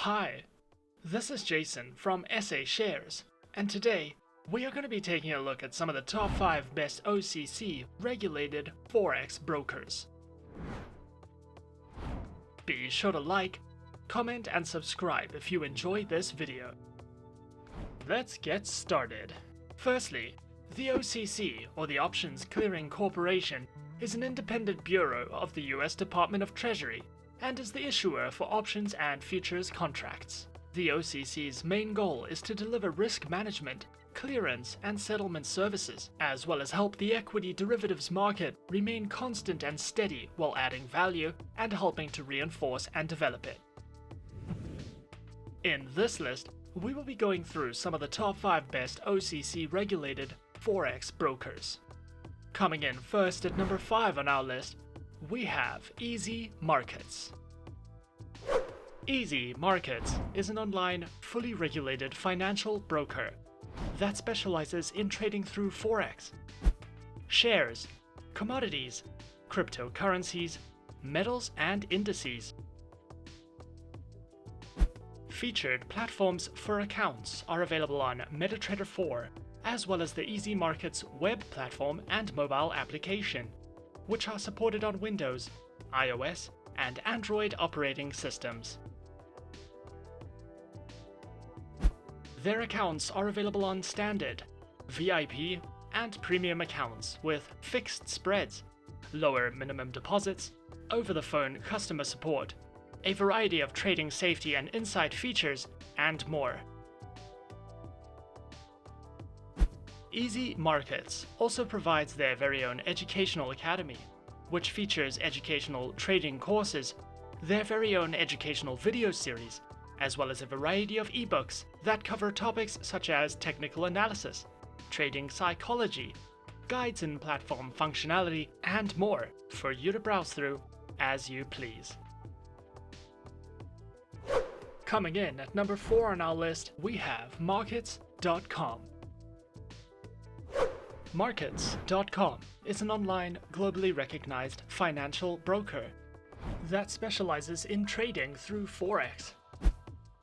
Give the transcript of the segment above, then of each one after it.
Hi, this is Jason from SA Shares, and today we are going to be taking a look at some of the top 5 best OCC regulated Forex brokers. Be sure to like, comment and subscribe if you enjoyed this video. Let's get started. Firstly, the OCC, or the Options Clearing Corporation, is an independent bureau of the US Department of Treasury and is the issuer for options and futures contracts. The OCC's main goal is to deliver risk management, clearance and settlement services, as well as help the equity derivatives market remain constant and steady while adding value and helping to reinforce and develop it. In this list, we will be going through some of the top 5 best OCC regulated Forex brokers. Coming in first at number 5 on our list, we have Easy Markets. Easy Markets is an online, fully regulated financial broker that specializes in trading through Forex, shares, commodities, cryptocurrencies, metals, and indices. Featured platforms for accounts are available on MetaTrader 4, as well as the Easy Markets web platform and mobile application, which are supported on Windows, iOS, and Android operating systems. Their accounts are available on standard, VIP, and premium accounts with fixed spreads, lower minimum deposits, over-the-phone customer support, a variety of trading safety and insight features, and more. Easy Markets also provides their very own educational academy, which features educational trading courses, their very own educational video series, as well as a variety of eBooks that cover topics such as technical analysis, trading psychology, guides and platform functionality, and more for you to browse through as you please. Coming in at number 4 on our list, we have Markets.com. Markets.com is an online, globally recognized financial broker that specializes in trading through Forex,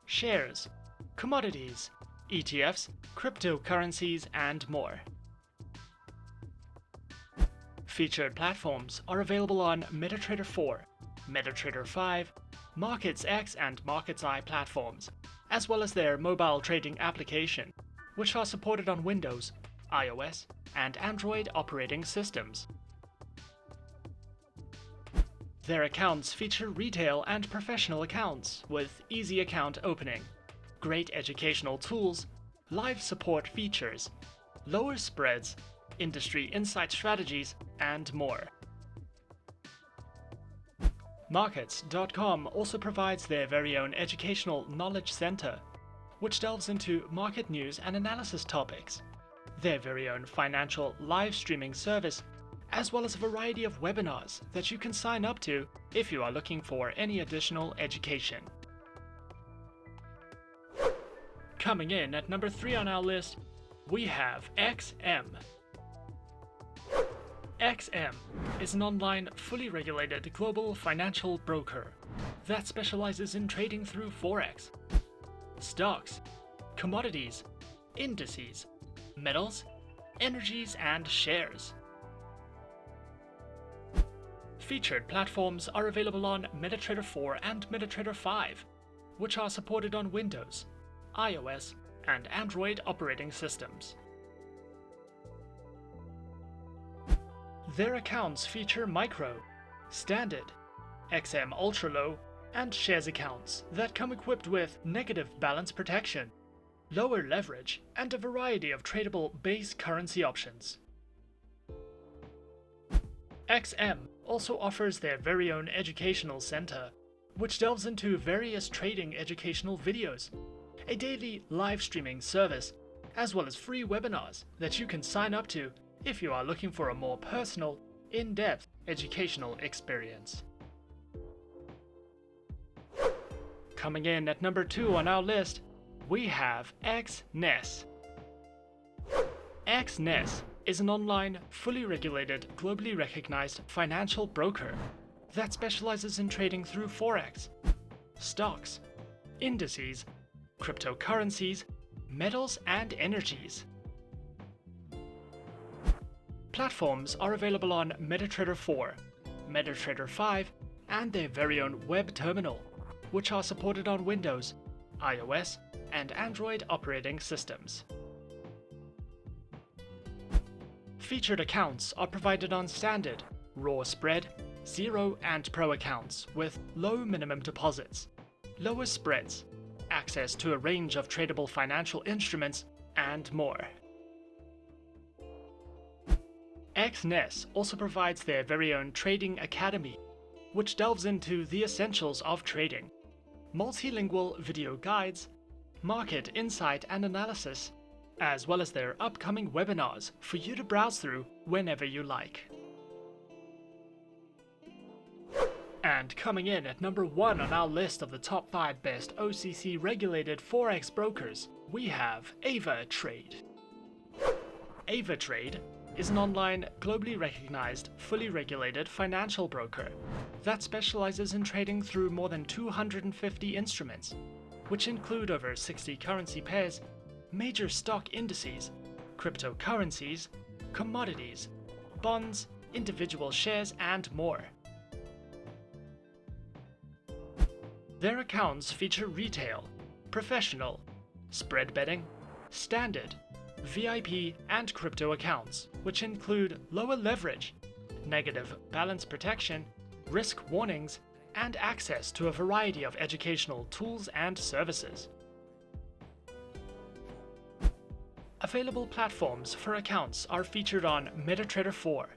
shares, commodities, ETFs, cryptocurrencies, and more. Featured platforms are available on MetaTrader 4, MetaTrader 5, MarketsX and MarketsEye platforms, as well as their mobile trading application, which are supported on Windows, iOS, and Android operating systems. Their accounts feature retail and professional accounts with easy account opening, great educational tools, live support features, lower spreads, industry insight strategies, and more. Markets.com also provides their very own educational knowledge center, which delves into market news and analysis topics, their very own financial live streaming service, as well as a variety of webinars that you can sign up to if you are looking for any additional education. Coming in at number 3 on our list, we have XM. XM is an online, fully regulated global financial broker that specializes in trading through Forex, stocks, commodities, indices, metals, energies, and shares. Featured platforms are available on MetaTrader 4 and MetaTrader 5, which are supported on Windows, iOS, and Android operating systems. Their accounts feature micro, standard, XM Ultra Low, and shares accounts that come equipped with negative balance protection, lower leverage, and a variety of tradable base currency options. XM also offers their very own educational center, which delves into various trading educational videos, a daily live streaming service, as well as free webinars that you can sign up to if you are looking for a more personal, in-depth educational experience. Coming in at number 2 on our list, we have Exness. Exness is an online, fully regulated, globally recognized financial broker that specializes in trading through Forex, stocks, indices, cryptocurrencies, metals and energies. Platforms are available on MetaTrader 4, MetaTrader 5, and their very own web terminal, which are supported on Windows, iOS, and Android operating systems. Featured accounts are provided on Standard, Raw Spread, Zero and Pro accounts with low minimum deposits, lower spreads, access to a range of tradable financial instruments, and more. Exness also provides their very own Trading Academy, which delves into the essentials of trading, multilingual video guides, market insight and analysis, as well as their upcoming webinars for you to browse through whenever you like. And coming in at number 1 on our list of the top 5 best OCC regulated Forex brokers, we have Avatrade. Avatrade is an online, globally recognized, fully regulated financial broker that specializes in trading through more than 250 instruments, which include over 60 currency pairs, major stock indices, cryptocurrencies, commodities, bonds, individual shares, and more. Their accounts feature retail, professional, spread betting, standard, VIP, and crypto accounts, which include lower leverage, negative balance protection, risk warnings, and access to a variety of educational tools and services. Available platforms for accounts are featured on MetaTrader 4,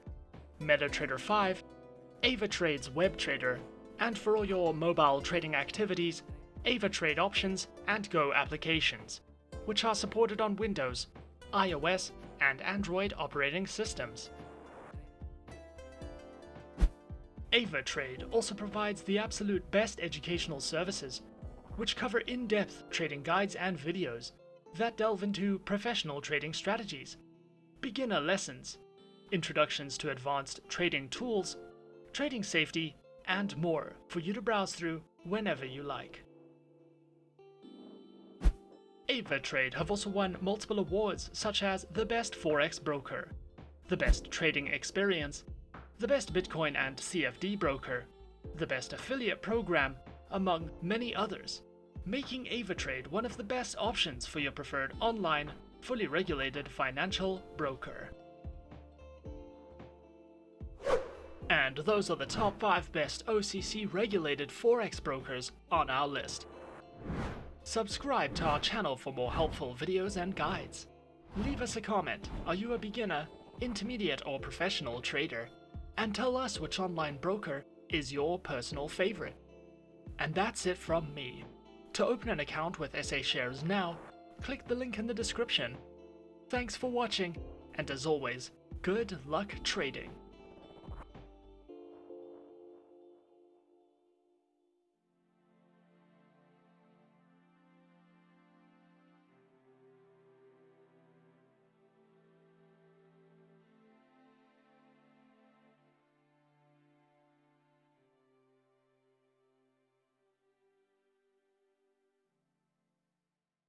MetaTrader 5, Avatrade's WebTrader, and for all your mobile trading activities, Avatrade options and Go applications, which are supported on Windows, iOS, and Android operating systems. Avatrade also provides the absolute best educational services, which cover in-depth trading guides and videos that delve into professional trading strategies, beginner lessons, introductions to advanced trading tools, trading safety, and more for you to browse through whenever you like. Avatrade have also won multiple awards such as the Best Forex Broker, the Best Trading Experience, the Best Bitcoin and CFD Broker, the Best Affiliate Program, among many others, making Avatrade one of the best options for your preferred online, fully regulated financial broker. And those are the top 5 best OCC regulated Forex brokers on our list. Subscribe to our channel for more helpful videos and guides. Leave us a comment. Are you a beginner, intermediate, or professional trader? And tell us which online broker is your personal favorite. And that's it from me. To open an account with SA Shares now, click the link in the description. Thanks for watching, and as always, good luck trading.